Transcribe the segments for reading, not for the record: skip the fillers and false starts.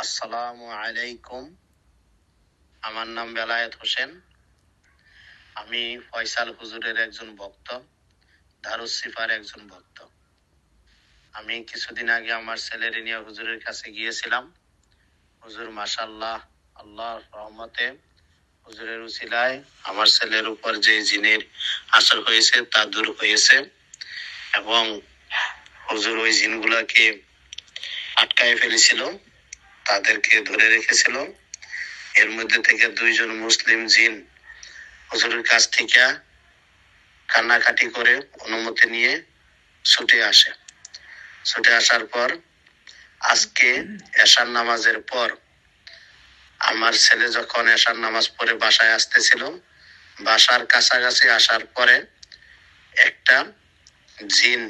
আসসালামু আলাইকুম। আমার নাম বেলায়েত হোসেন। আমি ফয়সাল হুজুরের একজন ভক্ত, দারুস সিফার একজন ভক্ত। আমি কিছুদিন আগে আমার ছেলের নিয়ে হুজুরের কাছে গিয়েছিলাম। হুজুর মাশাআল্লাহ, আল্লাহর রহমতে হুজুরের উসিলায় আমার ছেলের উপর যে জিনের আসর হয়েছে তা দূর হয়েছে এবং হুজুর ওই জিনগুলাকে আটকায় ফেলেছিল, তাদেরকে ধরে রেখেছিল। এর মধ্যে থেকে 2জন মুসলিম জিন হুজুরের কাছ থেকে কান্নাকাটি করে অনুমতি নিয়ে ছুটে আসে। ছুটে আসার পর আজকে এশার নামাজের পর আমার ছেলে যখন এশার নামাজ পড়ে বাসায় আসতেছিল, বাসার কাছাকাছি আসার পরে একটা জিন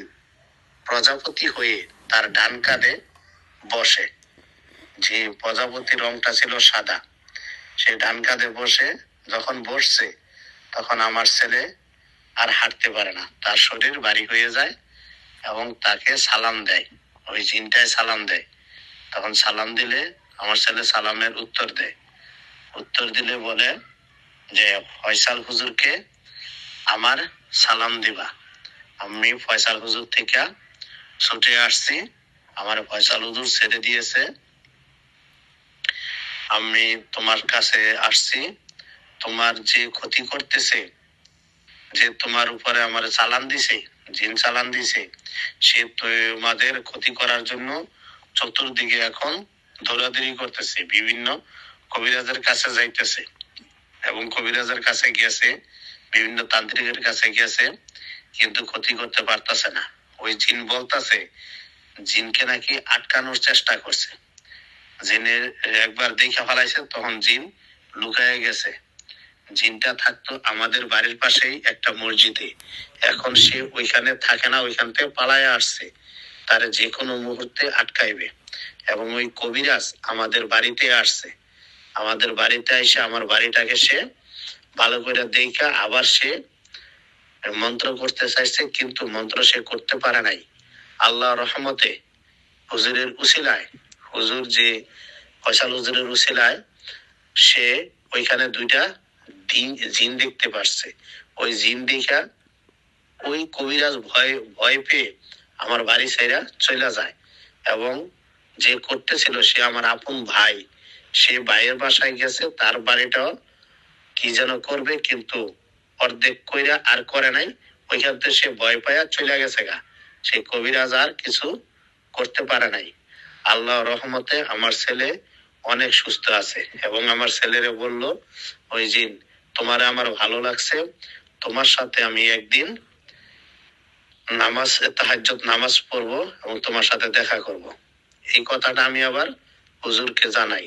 প্রজাপতি হয়ে তার ডান কাঁধে বসে। যে প্রজাপতির রংটা ছিল সাদা, সে ডান কাঁধে বসে যখন বসছে তখন আমার ছেলে আর হাঁটতে পারে না, তার শরীর ভারী হয়ে যায় এবং তাকে সালাম দেয়। ওই জিনটায় সালাম দেয়। তখন সালাম দিলে আমার ছেলে সালামের উত্তর দেয়। উত্তর দিলে বলে যে ফয়সাল হুজুরকে আমার সালাম দিবা। আমি ফয়সাল হুজুর থেকে ছুটে আসছি, আমার ফয়সাল হুজুর ছেড়ে দিয়েছে, আমি তোমার কাছে আসছি। তোমার যে ক্ষতি করতেছে, যে তোমার উপরে আমার চালান দিছে, জিন চালান দিছে, সে তোমাদের ক্ষতি করার জন্য চতুর্দিকে এখন দৌড়াদৌড়ি করতেছে, বিভিন্ন কবিরাজের কাছে যাইতেছে এবং কবিরাজের কাছে গেছে, বিভিন্ন তান্ত্রিকের কাছে গেছে, কিন্তু ক্ষতি করতে পারতেছে না। ওই জিন বলতেছে জিনকে নাকি আটকানোর চেষ্টা করছে। জিনের একবার দেখে ফেলাইছে, তখন জিন লুকায় গেছে। জিনটা থাকতো আমাদের বাড়ির পাশেই একটা মসজিদে, এখন সে ওইখানে থাকে না, ওইখান থেকে পালায় আসছে, তার যে কোনো মুহূর্তে আটকাইবে। এবং ওই কবিরাজ আমাদের বাড়িতে আসছে, আমাদের বাড়িতে এসে আমার বাড়িটাকে সে ভালো করে দেখা আবার সে মন্ত্র করতে চাইছে, কিন্তু মন্ত্র সে করতে পারে নাই। আল্লাহ রহমতে হুজুরের উসিলায়, হুজুর যে ফয়সাল হুজুরের উসিলায় সে ওইখানে 2টা জিন দেখতে পারছে। ওই জিন দেখা ওই কবিরাজ ভয় ভয় পেয়ে আমার বাড়ি ছেড়ে চলে যায় এবং যে করতেছিল সে আমার আপন ভাই, সে ভাইয়ের বাসায় গেছে, তার বাড়িটাও কি যেন করবে, কিন্তু অর্ধেক কইরা আর করে নাই। ওইখান থেকে সে ভয় পায়া চলে গেছে গা, সেই কবিরাজ আর কিছু করতে পারে নাই। আল্লাহ রহমতে আমার ছেলে অনেক সুস্থ আছে এবং আমার ছেলেরে বলল ওই জিন, তোমারে আমার ভালো লাগছে, তোমার সাথে আমি একদিন নামাজ তাহাজ্জুদ নামাজ পড়বো এবং তোমার সাথে দেখা করব। এই কথাটা আমি আবার হুজুরকে জানাই।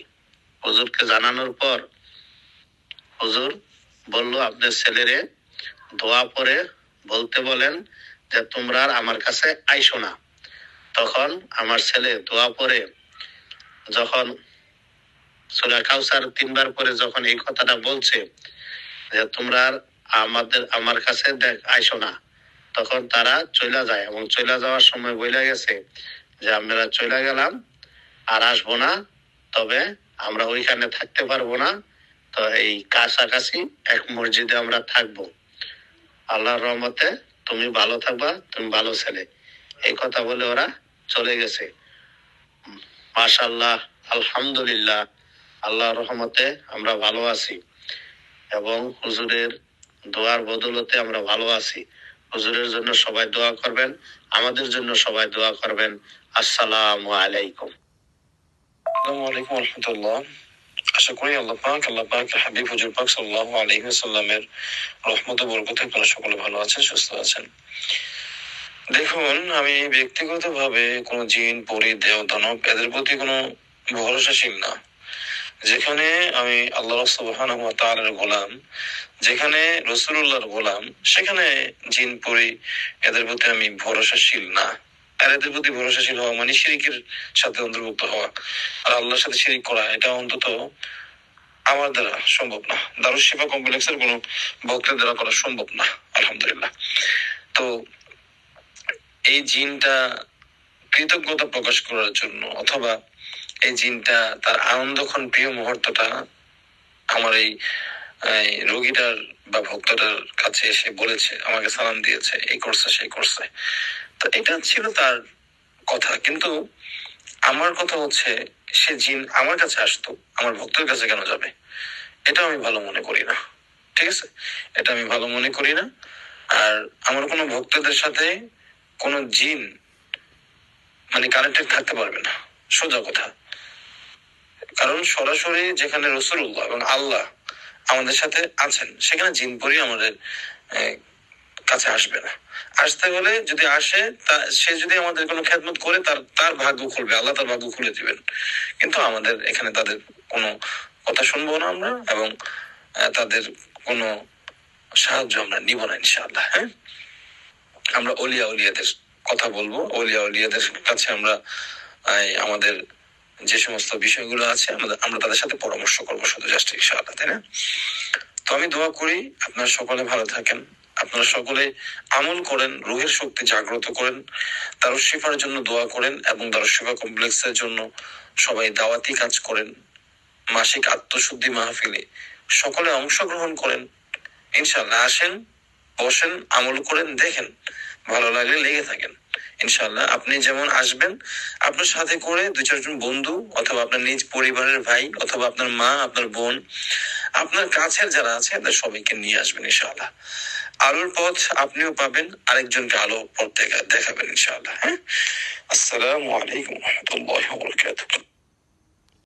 হুজুরকে জানানোর পর হুজুর বলল আপনার ছেলেরে দোয়া পড়ে বলতে বলেন যে তোমরা আর আমার কাছে আইসো না। তখন আমার ছেলে দোয়া পড়ে যখন সূরা কাউসার 3বার পরে যখন এই কথাটা বলছে যে তোমরা আর আমার কাছে আইসো না, তখন তারা চলে যায় এবং চলে যাওয়ার সময় বইলা গেছে যে আমরা চলে গেলাম, আর আসবো না, তবে আমরা ওইখানে থাকতে পারবো না, তো এই কাছাকাছি এক মসজিদে আমরা থাকবো। আল্লাহর রহমতে তুমি ভালো থাকবা, তুমি ভালো ছেলে। এই কথা বলে ওরা চলে গেছে। মাশাআল্লাহ, আলহামদুলিল্লাহ, আল্লাহর রহমতে আমরা ভালো আছি এবং হুজুরের দোয়ার বদলতে আমরা ভালো আছি। হুজুরের জন্য সবাই দোয়া করবেন, আমাদের জন্য সবাই দোয়া করবেন। আসসালামু আলাইকুম। আসসালামু আলাইকুম রহমতুল্লাহ। আশা করি আল্লাহ পাক হাবিব হুজুর পাক সাল্লাল্লাহু আলাইহি ওয়াসাল্লামের রহমত ও বরকতে আপনারা সকলে ভালো আছেন, সুস্থ আছেন। দেখুন, আমি ব্যক্তিগতভাবে কোনো জিন পরি দেহ দানব এদের প্রতি কোনো ভরসাশীল না। যেখানে আমি আল্লাহ সুবহানাহু ওয়া তাআলার গোলাম, যেখানে রাসূলুল্লাহর গোলাম, সেখানে জিন পরি এদের প্রতি আমি ভরসাশীল না। আর এদের প্রতি ভরসাশীল হওয়া মানে শিরকের সাথে অন্তর্ভুক্ত হওয়া, আর আল্লাহর সাথে শিরিক করা, এটা অন্তত আমার দ্বারা সম্ভব না। দারুস শিফা কমপ্লেক্সের কোনো ভক্তের দ্বারা করা সম্ভব না, আলহামদুলিল্লাহ। তো এই জিনটা কৃতজ্ঞতা প্রকাশ করার জন্য অথবা এই জিনটা তার আনন্দক্ষণ প্রিয় মুহূর্তটা আমার এই রোগীটার বা ভক্তটার কাছে এসে বলেছে, আমাকে সালাম দিয়েছে, এই করছে সেই করছে। তো এটা ছিল তার কথা। কিন্তু আমার কথা হচ্ছে, সে জিন আমার কাছে আসতো, আমার ভক্তের কাছে কেন যাবে? এটা আমি ভালো মনে করি না। ঠিক আছে, এটা আমি ভালো মনে করি না। আর আমার কোনো ভক্তদের সাথে কোনো জিন মানে কানেক্টেড থাকতে পারবে না, সোজা কথা। কারণ সরাসরি যেখানে রসুল্লাহ এবং আল্লাহ আমাদের সাথে আছেন, সেখানে জিন পরি আমাদের কাছে আসবে না। আসতে হলে যদি আসে, সে যদি আমাদের কোনো খেদমত করে, তার তার ভাগ্য খুলবে, আল্লাহ তার ভাগ্য খুলে দিবেন। কিন্তু আমাদের এখানে তাদের কোনো কথা শুনবো না আমরা, এবং তাদের কোনো সাহায্য আমরা নিব না ইনশাআল্লাহ। হ্যাঁ, আমরা অলিয়া উলিয়াদের কথা বলবো, অলিয়া উলিয়াদের কাছে আমরা আমাদের যে সমস্ত বিষয়গুলো আছে আমরা তাদের সাথে পরামর্শ করবো শুধু, জাস্ট ইনশাআল্লাহ, তাই না? তো আমি দোয়া করি আপনারা সকলে ভালো থাকেন, আপনারা সকলে আমল করেন, রুহের শক্তি জাগ্রত করেন, দারুস শিফার জন্য দোয়া করেন, এবং দারুস শিফা কমপ্লেক্সের জন্য সবাই দাওয়াতি কাজ করেন। মাসিক আত্মশুদ্ধি মাহফিলে সকলে অংশগ্রহণ করেন ইনশাল্লাহ। আসেন, বসেন, আমল করেন, দেখেন, ভালো লাগলে লেগে থাকেন ইনশাল্লাহ। আপনি যেমন আসবেন, আপনার সাথে করে দু চারজন বন্ধু অথবা আপনার নিজ পরিবারের ভাই অথবা আপনার মা, আপনার বোন, আপনার কাছের যারা আছে তাদের সবাইকে নিয়ে আসবেন ইনশাআল্লাহ। আলোর পথ আপনিও পাবেন, আরেকজনকে আলো পথ দেখাবেন ইনশাআল্লাহ। হ্যাঁ, আসসালামু আলাইকুম ওয়া রাহমাতুল্লাহি ওয়া বারাকাতুহু।